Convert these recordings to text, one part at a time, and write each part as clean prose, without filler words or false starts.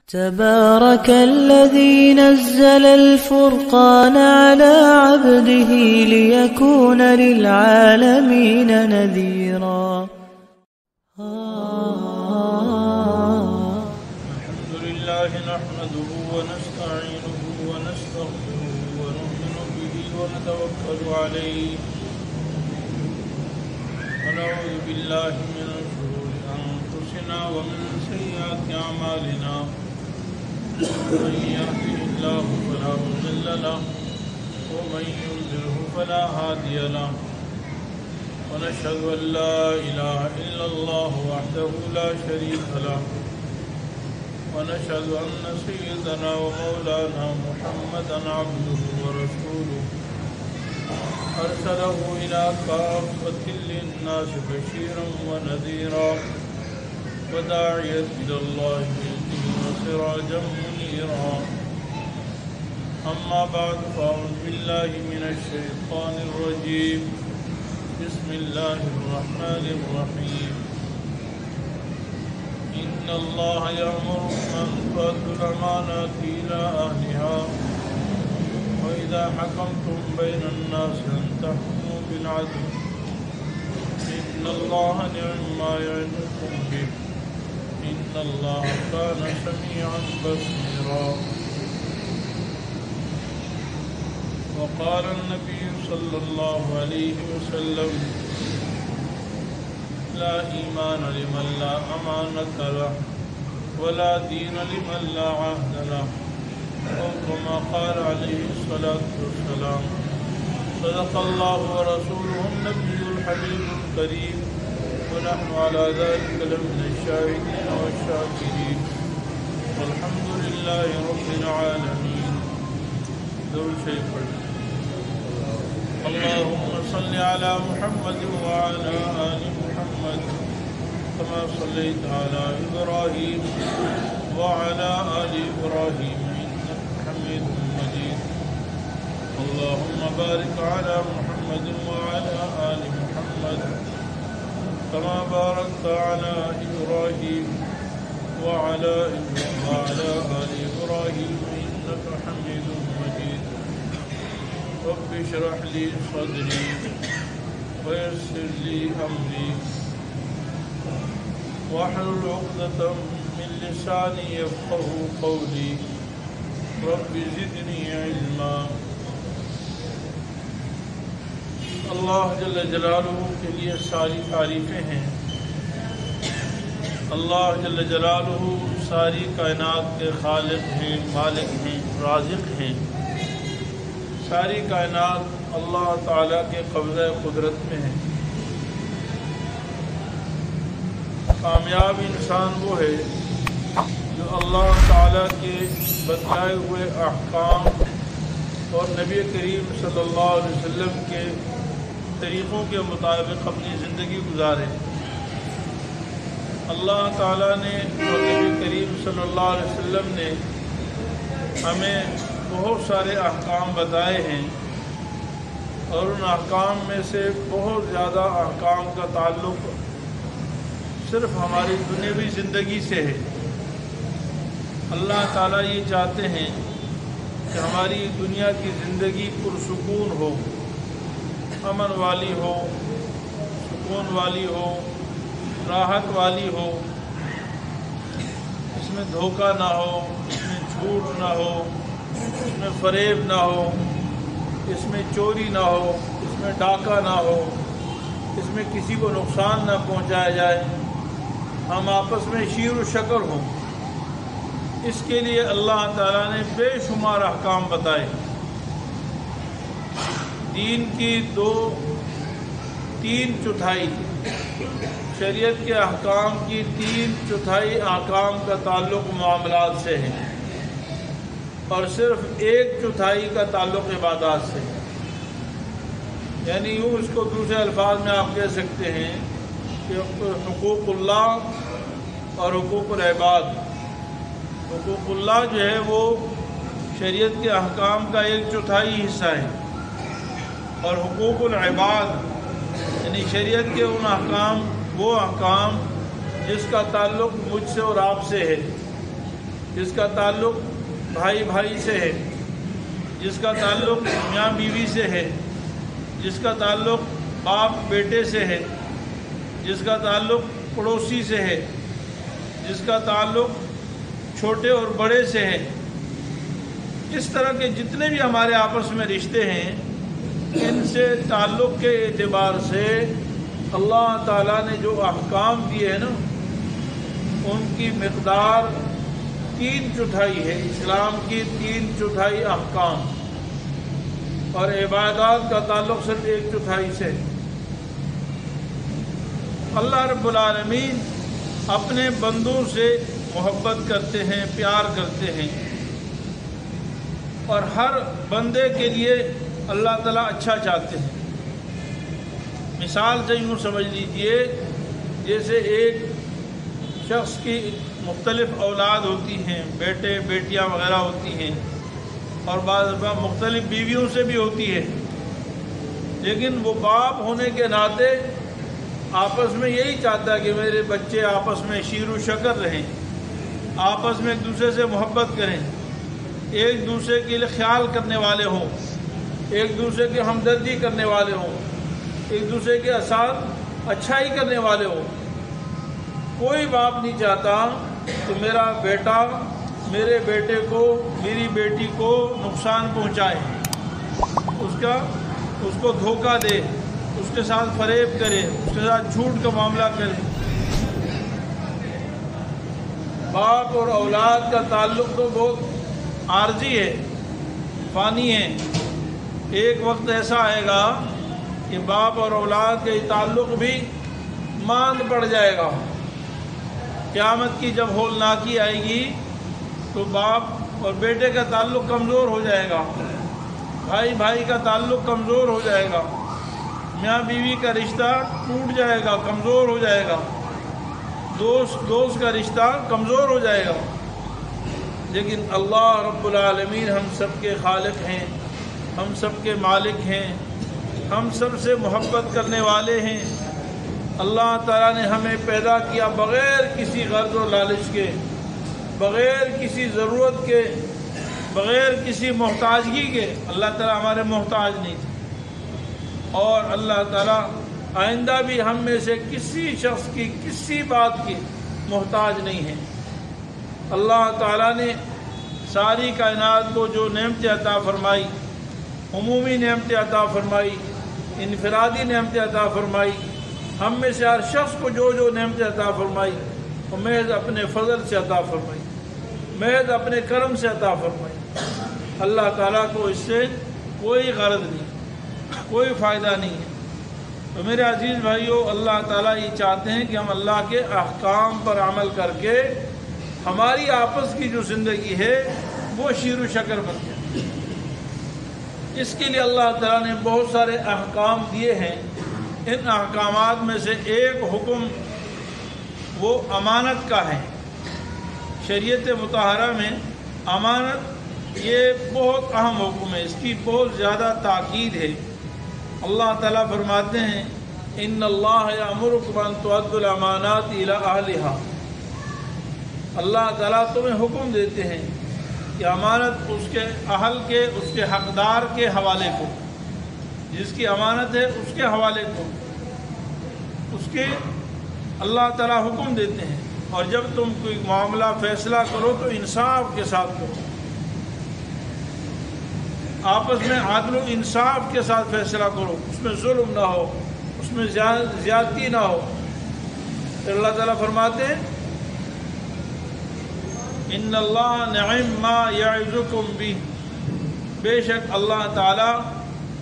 تبارك الذي نزل الفرقان على عبده ليكون للعالمين نذيرا. الحمد لله نحمده ونستعينه ونستغفره ونؤمن به ونتوكل عليه ونعوذ بالله من شرور أنفسنا ومن سيئات أعمالنا من يهده الله فلا مضل له ومن يضلله فلا هادي له ونشهد أن لا إله إلا الله وحده لا شريك له ونشهد أن سيدنا ومولانا محمدا عبده ورسوله أرسله إلى كافة للناس بشيرا ونذيرا وداعيا إلى الله بإذنه وسراجا منيرا. أما بعد فأعوذ بالله من الشيطان الرجيم. بسم الله الرحمن الرحيم. إن الله يأمر أن تؤدوا الأمانات إلى أهلها وإذا حكمتم بين الناس أن تحكموا بالعدل إن الله نعم ما يعظكم به إن الله كان سميعا بصيرا. وقال النبي صلى الله عليه وسلم لا إيمان لمن لا أمانة له ولا دين لمن لا عهد له أو كما قال عليه الصلاة والسلام. صدق الله ورسوله النبي الحبيب الكريم ونحن على ذلك لمن الشاهدين والشاكرين والحمد لله رب العالمين. ذو شيء اللهم صل على محمد وعلى آل محمد كما صليت على إبراهيم وعلى آل إبراهيم إنك حميد مجيد. اللهم بارك على محمد وعلى آل محمد كما باركت على إبراهيم وعلى آل إبراهيم إنك حميد مجيد. رب اشرح لي صدري ويسر لي أمري واحلل عقدة من لساني يفقهوا قولي رب زدني علما. اللہ جل جلالہ کے لیے ساری تعریفیں ہیں. اللہ جل جلالہ ساری کائنات کے خالق ہیں، مالک ہیں، رازق ہیں. ساری کائنات اللہ تعالیٰ کے قبضہ قدرت میں ہے. کامیاب انسان وہ ہے جو اللہ تعالیٰ کے بتائے ہوئے احکام اور نبی کریم صلی اللہ علیہ وسلم کے طریقوں کے مطابق اپنی زندگی گزارے. اللہ تعالیٰ نے اور نبی کریم صلی اللہ علیہ وسلم نے ہمیں بہت سارے احکام بتائے ہیں اور ان احکام میں سے بہت زیادہ احکام کا تعلق صرف ہماری دنیاوی زندگی سے ہے. اللہ تعالیٰ یہ چاہتے ہیں کہ ہماری دنیا کی زندگی پرسکون ہو، امن والی ہو، سکون والی ہو، راحت والی ہو. اس میں دھوکہ نہ ہو، اس میں جھوٹ نہ ہو، اس میں فریب نہ ہو، اس میں چوری نہ ہو، اس میں ڈاکہ نہ ہو، اس میں کسی کو نقصان نہ پہنچایا جائے. ہم آپس میں شیر و شکر ہوں. اس کے لیے اللہ تعالیٰ نے بے شمار احکام بتائے. دین کی تین چوتھائی شریعت کے احکام کی 3/4 احکام کا تعلق معاملات سے ہے اور صرف 1/4 کا تعلق عبادات سے. یعنی یوں اس کو دوسرے الفاظ میں آپ کہہ سکتے ہیں کہ حقوق اللہ اور حقوق العباد. حقوق اللہ جو ہے وہ شریعت کے احکام کا 1/4 حصہ ہے اور حقوق العباد یعنی شریعت کے ان احکام، وہ احکام جس کا تعلق مجھ سے اور آپ سے ہے، جس کا تعلق بھائی بھائی سے ہے، جس کا تعلق میاں بیوی سے ہے، جس کا تعلق باپ بیٹے سے ہے، جس کا تعلق پڑوسی سے ہے، جس کا تعلق چھوٹے اور بڑے سے ہے، اس طرح کے جتنے بھی ہمارے آپس میں رشتے ہیں، ان سے تعلق کے اعتبار سے اللہ تعالیٰ نے جو احکام دیے ہیں نا، ان کی مقدار 3/4 ہے۔ اسلام کی 3/4 احکام، اور عبادات کا تعلق صرف 1/4 سے۔ اللہ رب العالمین اپنے بندوں سے محبت کرتے ہیں، پیار کرتے ہیں، اور ہر بندے کے لیے اللہ تعالیٰ اچھا چاہتے ہیں۔ مثال سے یوں سمجھ لیجئے، جیسے ایک شخص کی مختلف اولاد ہوتی ہیں، بیٹے بیٹیاں وغیرہ ہوتی ہیں، اور بعض دفعہ مختلف بیویوں سے بھی ہوتی ہے، لیکن وہ باپ ہونے کے ناطے آپس میں یہی چاہتا ہے کہ میرے بچے آپس میں شیر و شکر رہیں، آپس میں ایک دوسرے سے محبت کریں، ایک دوسرے کے لیے خیال کرنے والے ہوں، ایک دوسرے کی ہمدردی کرنے والے ہوں، ایک دوسرے کے ساتھ اچھائی کرنے والے ہوں۔ کوئی باپ نہیں چاہتا کہ میرا بیٹا میرے بیٹے کو، میری بیٹی کو نقصان پہنچائے، اس کو دھوکہ دے، اس کے ساتھ فریب کرے، اس کے ساتھ جھوٹ کا معاملہ کرے۔ باپ اور اولاد کا تعلق تو بہت عارضی ہے، فانی ہے۔ ایک وقت ایسا آئے گا کہ باپ اور اولاد کے تعلق بھی ماند پڑ جائے گا۔ قیامت کی جب ہولناکی آئے گی تو باپ اور بیٹے کا تعلق کمزور ہو جائے گا، بھائی بھائی کا تعلق کمزور ہو جائے گا، میاں بیوی کا رشتہ ٹوٹ جائے گا، کمزور ہو جائے گا، دوست کا رشتہ کمزور ہو جائے گا۔ لیکن اللہ رب العالمین ہم سب کے خالق ہیں، ہم سب کے مالک ہیں، ہم سب سے محبت کرنے والے ہیں۔ اللہ تعالیٰ نے ہمیں پیدا کیا بغیر کسی غرض و لالچ کے، بغیر کسی ضرورت کے، بغیر کسی محتاجگی کے۔ اللہ تعالیٰ ہمارے محتاج نہیں تھے، اور اللہ تعالیٰ آئندہ بھی ہم میں سے کسی شخص کی کسی بات کی محتاج نہیں ہے۔ اللہ تعالیٰ نے ساری کائنات کو جو نعمتیں عطا فرمائی، عمومی نعمتیں عطا فرمائی، انفرادی نعمتیں عطا فرمائی، ہم میں سے ہر شخص کو جو نعمتیں عطا فرمائی، وہ محض اپنے فضل سے عطا فرمائی، محض اپنے کرم سے عطا فرمائی۔ اللہ تعالیٰ کو اس سے کوئی غرض نہیں، کوئی فائدہ نہیں ہے۔ تو میرے عزیز بھائیو، اللہ تعالیٰ یہ چاہتے ہیں کہ ہم اللہ کے احکام پر عمل کر کے ہماری آپس کی جو زندگی ہے وہ شیر و شکر بن جائے۔ اس کے لیے اللہ تعالیٰ نے بہت سارے احکام دیے ہیں۔ ان احکامات میں سے ایک حکم وہ امانت کا ہے۔ شریعت مطہرہ میں امانت یہ بہت اہم حکم ہے، اس کی بہت زیادہ تاکید ہے۔ اللہ تعالیٰ فرماتے ہیں ان اللہ یأمرکم ان تؤدوا الامانات الی اہلہا۔ اللہ تعالیٰ تمہیں حکم دیتے ہیں کہ امانت اس کے اہل کے، اس کے حقدار کے حوالے کو، جس کی امانت ہے اس کے حوالے کو، اس کے اللہ تعالیٰ حکم دیتے ہیں۔ اور جب تم کوئی معاملہ فیصلہ کرو تو انصاف کے ساتھ کرو، آپس میں عدل و انصاف کے ساتھ فیصلہ کرو، اس میں ظلم نہ ہو، اس میں زیادتی نہ ہو۔ پھر اللہ تعالیٰ فرماتے ہیں ان اللہ نعم ما یعظکم بہ، بے شک اللہ تعالیٰ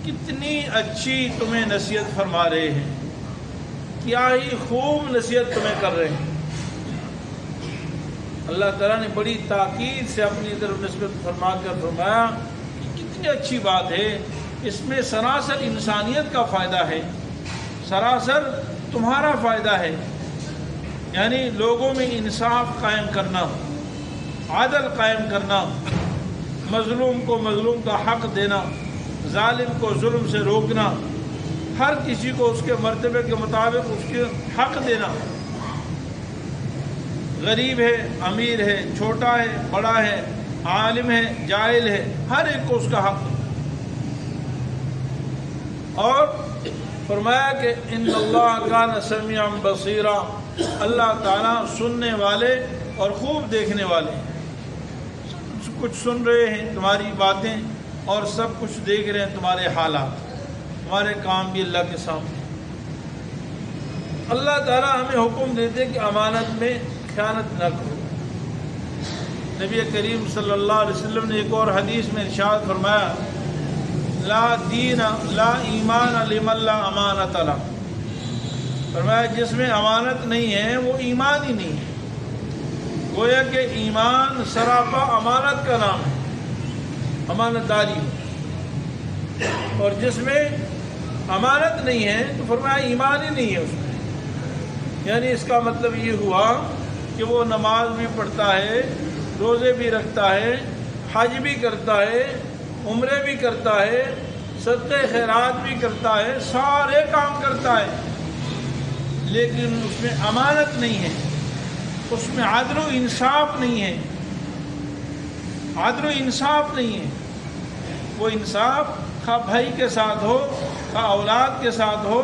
کتنی اچھی تمہیں نصیحت فرما رہے ہیں، کیا ہی خوب نصیحت تمہیں کر رہے ہیں۔ اللہ تعالیٰ نے بڑی تاکید سے اپنی طرف نسبت فرما کر فرمایا کہ کتنی اچھی بات ہے، اس میں سراسر انسانیت کا فائدہ ہے، سراسر تمہارا فائدہ ہے۔ یعنی لوگوں میں انصاف قائم کرنا، عدل قائم کرنا، مظلوم کو مظلوم کا حق دینا، ظالم کو ظلم سے روکنا، ہر کسی کو اس کے مرتبے کے مطابق اس کے حق دینا۔ غریب ہے، امیر ہے، چھوٹا ہے، بڑا ہے، عالم ہے، جاہل ہے، ہر ایک کو اس کا حق ہے۔ اور فرمایا کہ ان اللہ کان سمیعا بصیرا، اللہ تعالیٰ سننے والے اور خوب دیکھنے والے ہیں۔ کچھ سن رہے ہیں تمہاری باتیں اور سب کچھ دیکھ رہے ہیں تمہارے حالات، تمہارے کام بھی اللہ کے سامنے۔ اللہ تعالیٰ ہمیں حکم دیتے کہ امانت میں خیانت نہ کرو۔ نبی کریم صلی اللہ علیہ وسلم نے ایک اور حدیث میں ارشاد فرمایا، لا ایمان لمن لا امانت له، فرمایا جس میں امانت نہیں ہے وہ ایمان ہی نہیں ہے۔ گویا کہ ایمان سراپا امانت کا نام ہے، امانت داری، اور جس میں امانت نہیں ہے تو فرمایا ایمان ہی نہیں ہے اس میں۔ یعنی اس کا مطلب یہ ہوا کہ وہ نماز بھی پڑھتا ہے، روزے بھی رکھتا ہے، حج بھی کرتا ہے، عمرے بھی کرتا ہے، صدقے خیرات بھی کرتا ہے، سارے کام کرتا ہے، لیکن اس میں امانت نہیں ہے، اس میں عدل و انصاف نہیں ہے، عدل و انصاف نہیں ہے۔ وہ انصاف خواہ بھائی کے ساتھ ہو، خواہ اولاد کے ساتھ ہو،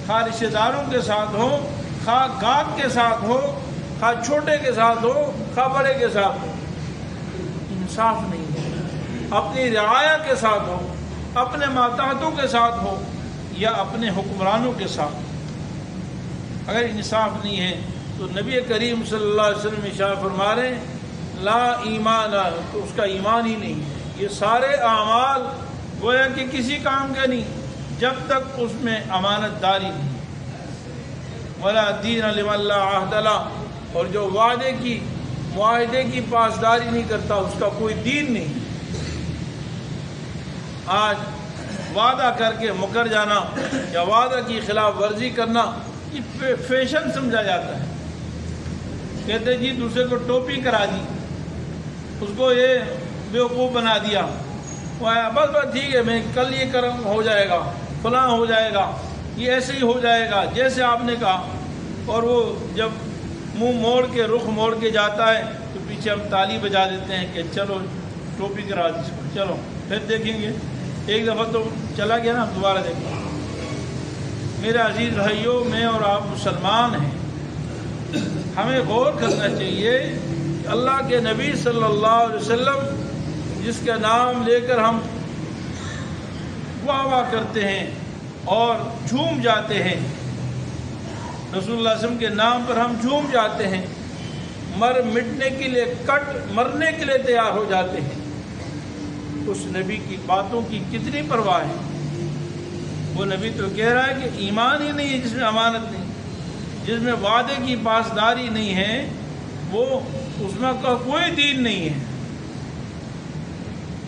خواہ رشتہ داروں کے ساتھ ہو، خواہ گاہک کے ساتھ ہو، خواہ چھوٹے کے ساتھ ہو، خواہ بڑے کے ساتھ ہو، انصاف نہیں ہے۔ اپنی رعایا کے ساتھ ہو، اپنے ماتحتوں کے ساتھ ہو، یا اپنے حکمرانوں کے ساتھ، اگر انصاف نہیں ہے تو نبی کریم صلی اللہ علیہ وسلم ارشاد فرما رہے ہیں لا ایمان، تو اس کا ایمان ہی نہیں ہے۔ یہ سارے اعمال گویا کہ کسی کام کے نہیں جب تک اس میں امانت داری نہیں۔ ولا دین لمن لا عہد له، اور جو معاہدے کی پاسداری نہیں کرتا اس کا کوئی دین نہیں۔ آج وعدہ کر کے مکر جانا یا وعدہ کی خلاف ورزی کرنا یہ فیشن سمجھا جاتا ہے۔ کہتے جی دوسرے کو ٹوپی کرا دی، اس کو یہ بیوقوف بنا دیا، وہ آیا بس ٹھیک ہے میں کل یہ کرم ہو جائے گا، فلاں ہو جائے گا، یہ ایسے ہی ہو جائے گا جیسے آپ نے کہا، اور وہ جب منہ موڑ کے رخ موڑ کے جاتا ہے تو پیچھے ہم تالی بجا دیتے ہیں کہ چلو ٹوپی کرا دی، چلو پھر دیکھیں گے، ایک دفعہ تو چلا گیا نا، دوبارہ دیکھیں۔ میرے عزیز بھائیوں، میں اور آپ مسلمان ہیں، ہمیں غور کرنا چاہیے کہ اللہ کے نبی صلی اللہ علیہ وسلم جس کا نام لے کر ہم واہ واہ کرتے ہیں اور جھوم جاتے ہیں، رسول اللہ صلی اللہ علیہ وسلم کے نام پر ہم جھوم جاتے ہیں، مرنے کے لیے مرنے کے لیے تیار ہو جاتے ہیں، اس نبی کی باتوں کی کتنی پرواہ ہے۔ وہ نبی تو کہہ رہا ہے کہ ایمان ہی نہیں ہے جس میں امانت نہیں، جس میں وعدے کی پاسداری نہیں ہے، وہ اس میں کا کوئی دین نہیں ہے۔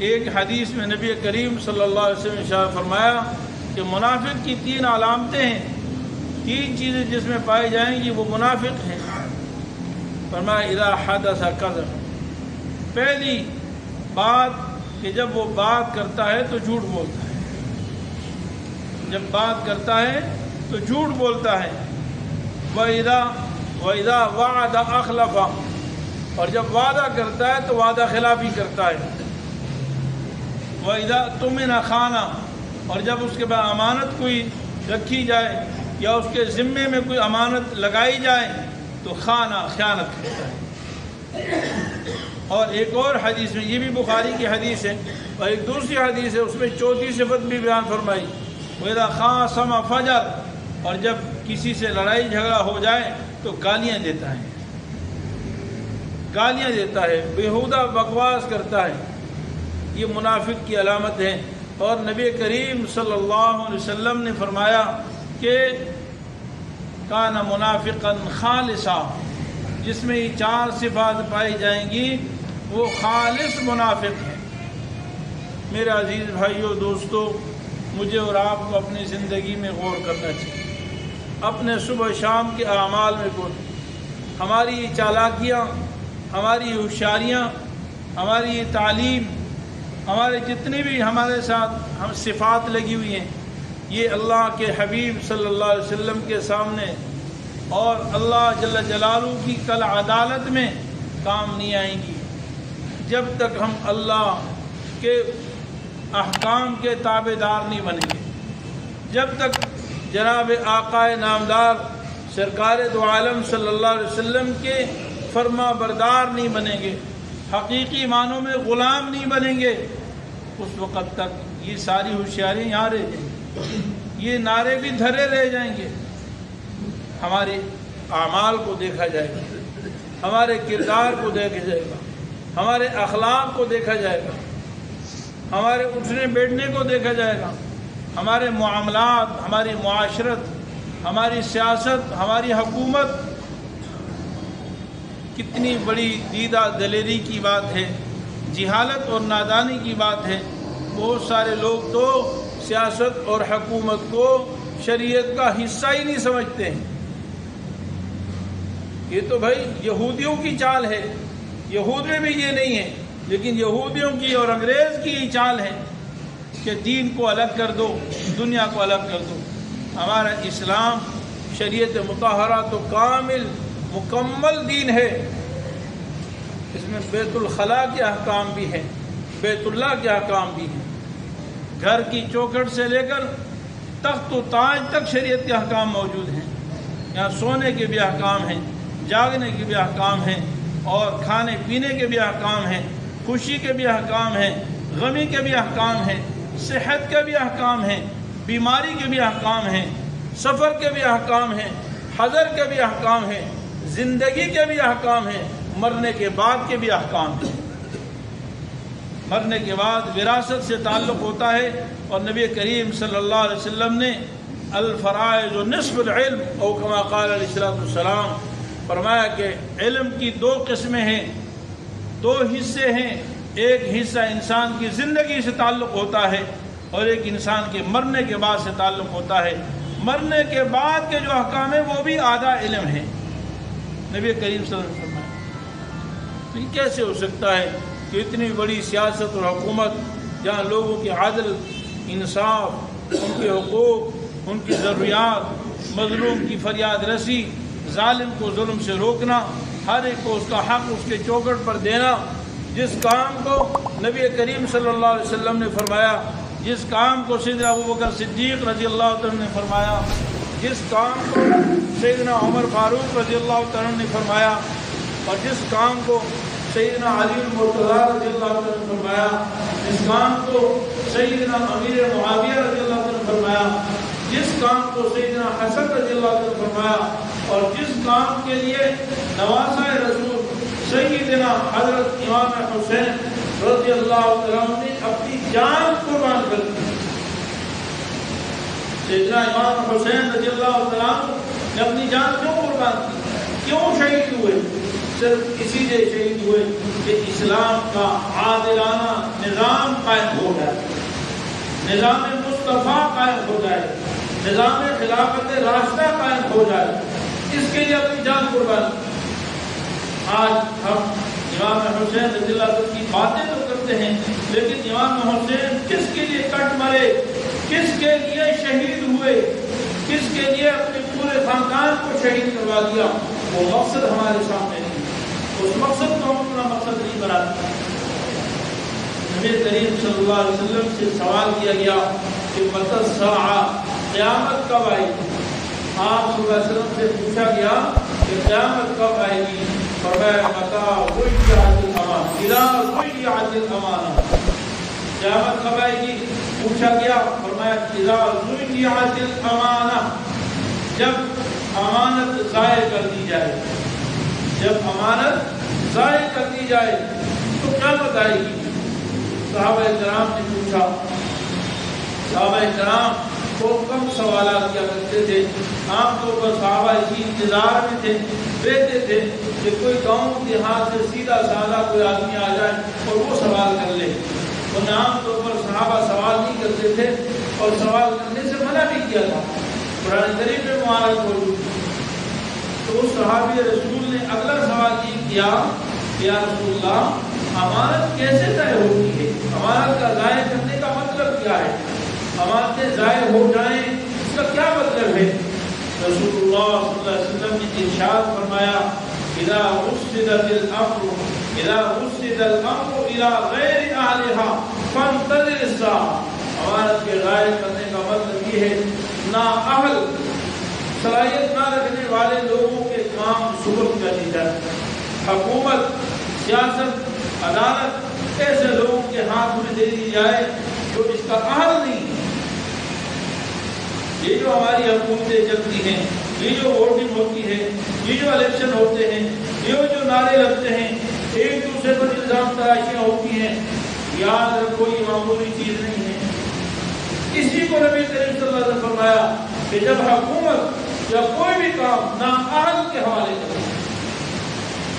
ایک حدیث میں نبی کریم صلی اللہ علیہ وسلم نے ارشاد فرمایا کہ منافق کی 3 علامتیں ہیں، 3 چیزیں جس میں پائی جائیں گی وہ منافق ہیں۔ فرمایا اذا حدث کذب، پہلی بات کہ جب وہ بات کرتا ہے تو جھوٹ بولتا ہے، جب بات کرتا ہے تو جھوٹ بولتا ہے۔ وَإِذَا وَعَدَ أَخْلَفَ، اور جب وعدہ کرتا ہے تو وعدہ خلافی کرتا ہے۔ وَإِذَا اؤْتُمِنَ خَانَ، اور جب اس کے بعد امانت کوئی رکھی جائے یا اس کے ذمے میں کوئی امانت لگائی جائے تو خیانت کرتا ہے۔ اور ایک اور حدیث میں، یہ بھی بخاری کی حدیث ہے، اور ایک دوسری حدیث ہے اس میں 4تھی صفت بھی بیان فرمائی، وَإِذَا خَاصَمَ فَجَرَ، اور جب کسی سے لڑائی جھگڑا ہو جائے تو گالیاں دیتا ہے، گالیاں دیتا ہے، بیہودہ بکواس کرتا ہے۔ یہ منافق کی علامت ہے۔ اور نبی کریم صلی اللہ علیہ وسلم نے فرمایا کہ کان منافقا خالصا، جس میں یہ 4 صفات پائی جائیں گی وہ خالص منافق ہے۔ میرے عزیز بھائیوں دوستو، مجھے اور آپ کو اپنی زندگی میں غور کرنا چاہیے، اپنے صبح شام کے اعمال میں غور۔ ہماری یہ چالاکیاں، ہماری ہوشیاریاں، ہماری یہ تعلیم، ہمارے جتنی بھی ہمارے ساتھ ہم صفات لگی ہوئی ہیں، یہ اللہ کے حبیب صلی اللہ علیہ وسلم کے سامنے اور اللہ جل جلالہ کی کل عدالت میں کام نہیں آئیں گی جب تک ہم اللہ کے احکام کے تابع دار نہیں بنیں گے، جب تک جناب آقا نامدار سرکار دو عالم صلی اللہ علیہ وسلم کے فرما بردار نہیں بنیں گے، حقیقی معنوں میں غلام نہیں بنیں گے، اس وقت تک یہ ساری ہوشیاری یہاں رہ جائیں گی، یہ نعرے بھی دھرے رہ جائیں گے۔ ہمارے اعمال کو دیکھا جائے گا، ہمارے کردار کو دیکھا جائے گا، ہمارے اخلاق کو دیکھا جائے گا، ہمارے اٹھنے بیٹھنے کو دیکھا جائے گا، ہمارے معاملات، ہماری معاشرت، ہماری سیاست، ہماری حکومت۔ کتنی بڑی دیدہ دلیری کی بات ہے، جہالت اور نادانی کی بات ہے۔ بہت سارے لوگ تو سیاست اور حکومت کو شریعت کا حصہ ہی نہیں سمجھتے ہیں۔ یہ تو بھائی یہودیوں کی چال ہے، یہود میں بھی یہ نہیں ہے، لیکن یہودیوں کی اور انگریز کی یہ چال ہے کہ دین کو الگ کر دو، دنیا کو الگ کر دو۔ ہمارا اسلام شریعت مطہرہ تو کامل مکمل دین ہے، اس میں بیت الخلاء کے احکام بھی ہیں، بیت اللہ کے احکام بھی ہیں، گھر کی چوکھٹ سے لے کر تخت و تاج تک شریعت کے احکام موجود ہیں۔ یہاں سونے کے بھی احکام ہیں، جاگنے کے بھی احکام ہیں، اور کھانے پینے کے بھی احکام ہیں، خوشی کے بھی احکام ہیں، غمی کے بھی احکام ہیں، صحت کے بھی احکام ہیں، بیماری کے بھی احکام ہیں، سفر کے بھی احکام ہیں، حضر کے بھی احکام ہیں، زندگی کے بھی احکام ہیں، مرنے کے بعد کے بھی احکام ہیں۔ مرنے کے بعد وراثت سے تعلق ہوتا ہے، اور نبی کریم صلی اللہ علیہ وسلم نے الفرائض نصف العلم او کما قال علیہ الصلوۃ والسلام فرمایا کہ علم کی دو قسمیں ہیں، دو حصے ہیں، ایک حصہ انسان کی زندگی سے تعلق ہوتا ہے اور ایک انسان کے مرنے کے بعد سے تعلق ہوتا ہے۔ مرنے کے بعد کے جو احکام ہیں وہ بھی آدھا علم ہے، نبی کریم صلی اللہ علیہ وسلم فرمایا۔ تو یہ کیسے ہو سکتا ہے کہ اتنی بڑی سیاست اور حکومت جہاں لوگوں کے عدل، انصاف، ان کے حقوق، ان کی ضروریات، مظلوم کی فریاد رسی، ظالم کو ظلم سے روکنا، ہر ایک کو اس کا حق اس کے چوکھٹ پر دینا، جس کام کو نبی کریم صلی اللہ علیہ وسلم نے فرمایا، جس کام کو سیدنا ابوبکر صدیق رضی اللہ تعالیٰ نے فرمایا، جس کام کو سیدنا عمر فاروق رضی اللہ تعالیٰ نے فرمایا، اور جس کام کو سیدنا علی المرتضیٰ رضی اللہ تعالیٰ نے فرمایا، جس کام کو سیدنا امیر معاویہ رضی اللہ تعالیٰ نے فرمایا، جس کام کو سیدنا حسن رضی اللہ تعالیٰ نے فرمایا، اور جس کام کے لیے نواسۂ رسول سیدنا حضرت امام حسین رضی اللہ تعالیٰ نے اپنی جان قربان کر دی۔ سیدنا امام حسین رضی اللہ تعالیٰ نے اپنی جان کیوں قربان کی، کیوں شہید ہوئے؟ صرف اسی لیے شہید ہوئے کہ اسلام کا عادلانہ نظام قائم ہو جائے، نظام مصطفیٰ قائم ہو جائے، نظام خلافت راشدہ قائم ہو جائے، اس کے لیے اپنی جان قربان کی۔ آج ہم امام حسین رضی اللہ عنہ کی باتیں تو کرتے ہیں، لیکن امام حسین کس کے لیے کٹ مرے، کس کے لیے شہید ہوئے، کس کے لیے اپنے پورے خاندان کو شہید کروا دیا، وہ مقصد ہمارے سامنے نہیں، اس مقصد کو ہم اپنا مقصد نہیں بناتے۔ نبی کریم صلی اللہ علیہ وسلم سے سوال کیا گیا کہ متی الساعہ، قیامت کب آئے گی؟ آپ صلی اللہ علیہ وسلم سے پوچھا گیا کہ قیامت کب آئے گی؟ فرمایا متی وجعت الامانہ، اذا وجعت الامانہ، قیامت کب آئے گی؟ پوچھا گیا، فرمایا اذا وجعت الامانہ، جب امانت ضائع کر دی جائے، جب امانت ضائع کر دی جائے تو قیامت آئے گی۔ صحابہ کرام نے پوچھا، صحابہ کرام کو کم سوالات کیا کرتے تھے، عام طور پر صحابہ اسی انتظار میں تھے، رہتے تھے کہ کوئی گاؤں دیہات سے سیدھا سادہ کوئی آدمی آ جائے اور وہ سوال کر لے، انہیں عام طور پر صحابہ سوال نہیں کرتے تھے، اور سوال کرنے سے منع بھی کیا تھا، قرآن کریم میں معارض موجود تھی۔ تو اس صحابی رسول نے اگلا سوال یہ کیا کہ یا رسول اللہ، امانت کیسے طے ہوتی ہے؟ امانت کا ضائع کرنے کا مطلب کیا ہے؟ امانتیں ضائع ہو جائیں اس کا کیا مطلب ہے؟ رسول اللہ صلی اللہ علیہ وسلم نے ارشاد فرمایا اذا وسد الامر الى غیر اہلها فانتظر الساعة. امانت کے غائب کرنے کا مطلب یہ ہے نااہل صلاحیت نہ رکھنے والے لوگوں کے کام سپرد کر دی جائے. حکومت، سیاست، عدالت ایسے لوگوں کے ہاتھ میں دے دی جائے جو اس کا اہل نہیں. یہ جو ہماری حکومتیں چلتی ہیں، یہ جو ووٹنگ ہوتی ہے، یہ جو الیکشن ہوتے ہیں، یہ جو نعرے لگتے ہیں، ایک دوسرے پر الزام تراشیاں ہوتی ہیں، یاد رکھو یہ معمولی چیز نہیں ہے. اسی کو نبی کریم صلی اللہ علیہ وسلم فرمایا کہ جب حکومت یا کوئی بھی کام نااہل کے حوالے کرے،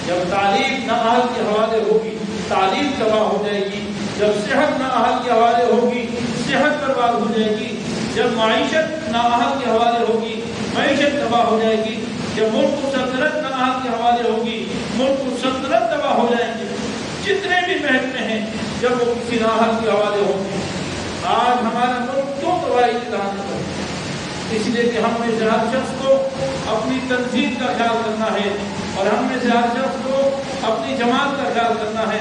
جب تعلیم نااہل کے حوالے ہوگی تعلیم تباہ ہو جائے گی، جب صحت نااہل کے حوالے ہوگی صحت برباد ہو جائے گی، جب معیشت نااہل کے حوالے ہوگی معیشت تباہ ہو جائے گی، جب ملک و سلطنت نااہل کے حوالے ہوگی ملک و سلطنت تباہ ہو جائیں گے. جتنے بھی محکمے ہیں جب وہ کسی نااہل کے حوالے ہوں گے. آج ہمارا ملک کیوں تباہی کی راہ پر؟ اس لیے کہ ہم میں سے ہر شخص کو اپنی تنظیم کا خیال کرنا ہے، اور ہم میں سے ہر شخص کو اپنی جماعت کا خیال کرنا ہے،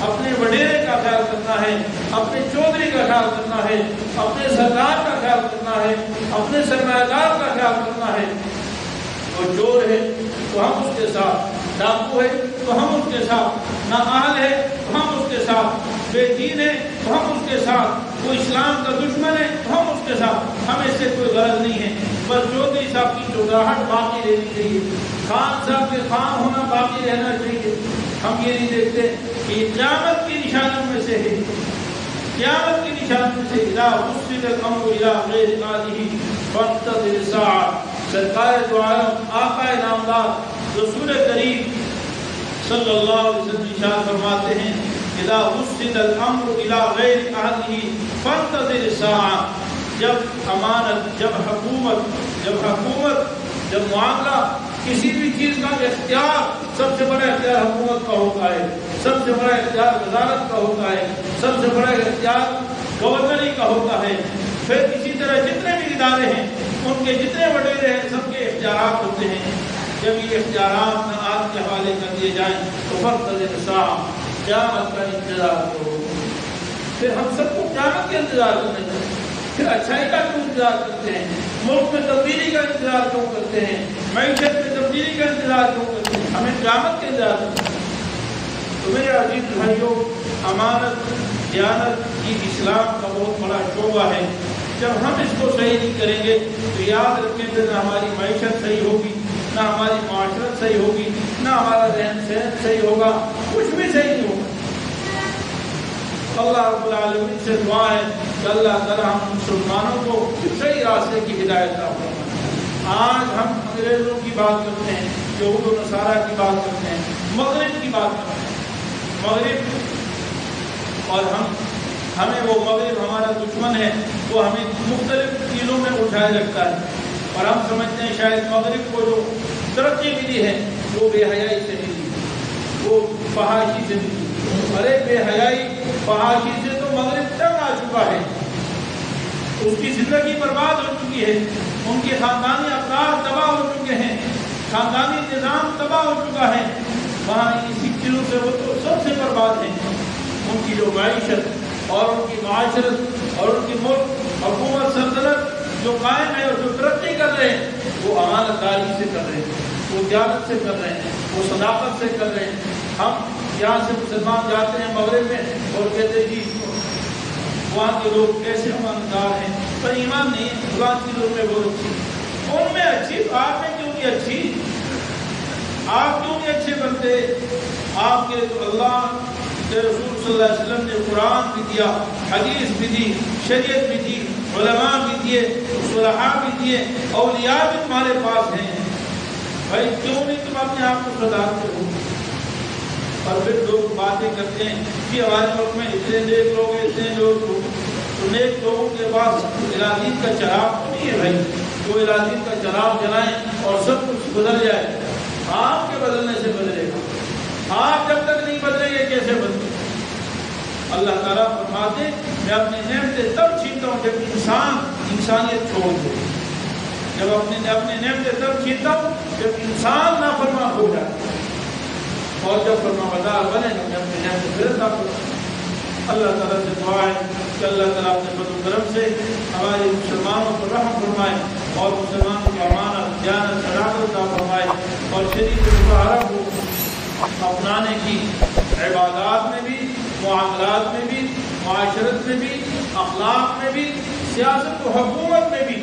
اپنے وڈیرے کا خیال کرنا ہے، اپنے چودھری کا خیال کرنا ہے، اپنے سردار کا خیال کرنا ہے، اپنے سرمایہ دار کا خیال کرنا ہے. وہ چور ہے تو ہم اس کے ساتھ، ڈاکو ہے تو ہم اس کے ساتھ، نااہل ہے تو ہم اس کے ساتھ، بے دین ہے تو ہم اس کے ساتھ، وہ اسلام کا دشمن ہے تو ہم اس کے ساتھ. ہمیں اس سے کوئی غرض نہیں ہے، بس چودھری صاحب کی چودراہٹ باقی رہنی چاہیے، خان صاحب کے خان ہونا باقی رہنا چاہیے. ہم یہ نہیں دیکھتے کہ یہ قیامت کی نشانیوں میں سے ہے، قیامت کی نشانیوں میں سے اذا وسد الامر الى غیر اہلہ فانتظر الساعة. سرکار دو عالم آقا نامدار رسول کریم صلی اللہ علیہ وسلم ارشاد فرماتے ہیں اذا وسد الامر الى غیر اہلہ فانتظر الساعة. جب امانت، جب حکومت، جب معاملہ، کسی بھی چیز کا اختیار، سب سے بڑا اختیار حکومت کا ہوتا ہے، سب سے بڑا اختیار وزارت کا ہوتا ہے، سب سے بڑا اختیار گورنری کا ہوتا ہے. پھر اسی طرح جتنے بھی ادارے ہیں ان کے جتنے وڈیرے ہیں سب کے اختیارات ہوتے ہیں. جب یہ اختیارات نااہل کے حوالے کر دیے جائیں تو فانتظر الساعة، قیامت کا انتظار کرو. پھر ہم سب کو قیامت کا انتظار کرنا چاہیے. پھر اچھائی کا کیوں انتظار کرتے ہیں؟ ملک میں تبدیلی کا انتظار کیوں کرتے ہیں؟ معیشت میں تبدیلی کا انتظار کیوں کرتے ہیں؟ ہمیں قیامت کا انتظار کرتے ہیں. تو میرے عزیز بھائیوں، امانت، دیانت کی اسلام کا بہت بڑا شعبہ ہے. جب ہم اس کو صحیح نہیں کریں گے تو یاد رکھیں کہ نہ ہماری معیشت صحیح ہوگی، نہ ہماری معاشرت صحیح ہوگی، نہ ہمارا رہن سہن صحیح ہوگا، کچھ بھی صحیح نہیں ہوگا. اللہ رب العالمین سے دعا ہے کہ اللہ تعالیٰ ہم مسلمانوں کو صحیح راستے کی ہدایت عطا فرمائے. آج ہم انگریزوں کی بات کرتے ہیں، یہود و نصارہ کی بات کرتے ہیں، مغرب کی بات کرتے ہیں، مغرب، اور ہمیں وہ مغرب ہمارا دشمن ہے، وہ ہمیں مختلف چیزوں میں اٹھائے رکھتا ہے، اور ہم سمجھتے ہیں شاید مغرب کو جو ترقی ملی ہے وہ بے حیائی سے ملی، وہ فحاشی سے ملی. ارے بے حیائی فحاشی سے تو مغرب تنگ آ چکا ہے، اس کی زندگی برباد ہو چکی ہے، ان کے خاندانی افراد تباہ ہو چکے ہیں، خاندانی نظام تباہ ہو چکا ہے. وہاں اسی چیزوں سے وہ تو سب سے برباد ہیں. ان کی جو معیشت اور ان کی معاشرت اور ان کی ملک حکومت سلطنت جو قائم ہے اور جو ترقی کر رہے ہیں وہ امانت داری سے کر رہے ہیں، وہ دیانت سے کر رہے ہیں، وہ صداقت سے کر رہے ہیں. ہم یہاں سے مسلمان جاتے ہیں مغرب میں اور کہتے ہیں جی وہاں کے لوگ کیسے ایماندار ہیں، پر ایمان نہیں ہے، خدا کی لوگ میں بہت اچھی، ان میں اچھی، آپ میں کیوں نہیں اچھی؟ آپ کیوں نہیں اچھے بنتے؟ آپ کے تو اللہ کے رسول صلی اللہ علیہ وسلم نے قرآن بھی دیا، حدیث بھی دی، شریعت بھی دی، علماء بھی دیے، صلحاء بھی دیے، اولیاء بھی تمہارے پاس ہیں. بھائی کیوں نہیں تم اپنے آپ کو سدھارتے ہو؟ اور پھر لوگ باتیں کرتے ہیں کہ ہمارے ملک میں اتنے نیک لوگ ہیں، اتنے لوگ، تو نیک لوگوں کے پاس الہدین کا چراغ نہیں ہے. بھائی جو الہدین کا چراغ جلائیں اور سب کچھ بدل جائے، آپ کے بدلنے سے بدلے گا. آپ جب تک نہیں بدلیں گے کیسے بدلے؟ اللہ تعالیٰ فرماتے میں اپنی نعمتیں تب چھینتا ہوں جب انسان انسانیت چھوڑ دے. جب اپنی نعمتیں تب چھینتا ہوں جب انسان نافرمان ہو جائے، اور جب فرمانبردار بنے تو میں اپنی نعمتیں پھر عطا کروں۔ اللہ تعالیٰ سے دعا ہے کہ اللہ تعالیٰ اپنے فضل و کرم سے ہمارے مسلمانوں پر رحم فرمائے اور مسلمانوں کو امانت، دیانت، صداقت عطا فرمائے، اور شریعت مطہرہ کو اپنانے کی عبادات میں بھی، معاملات میں بھی، معاشرت میں بھی، اخلاق میں بھی، سیاست و حکومت میں بھی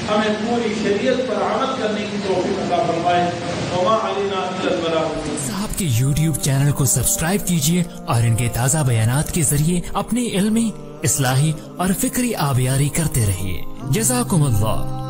ہمیں پوری شریعت پر عمل کرنے کی توفیق عطا فرمائے۔ وما علینا الا البلاغ۔ صاحب کے YouTube چینل کو سبسکرائب کیجیے اور ان کے تازہ بیانات کے ذریعے اپنی علمی، اصلاحی اور فکری آبیاری کرتے رہیے۔ جزاکم اللہ۔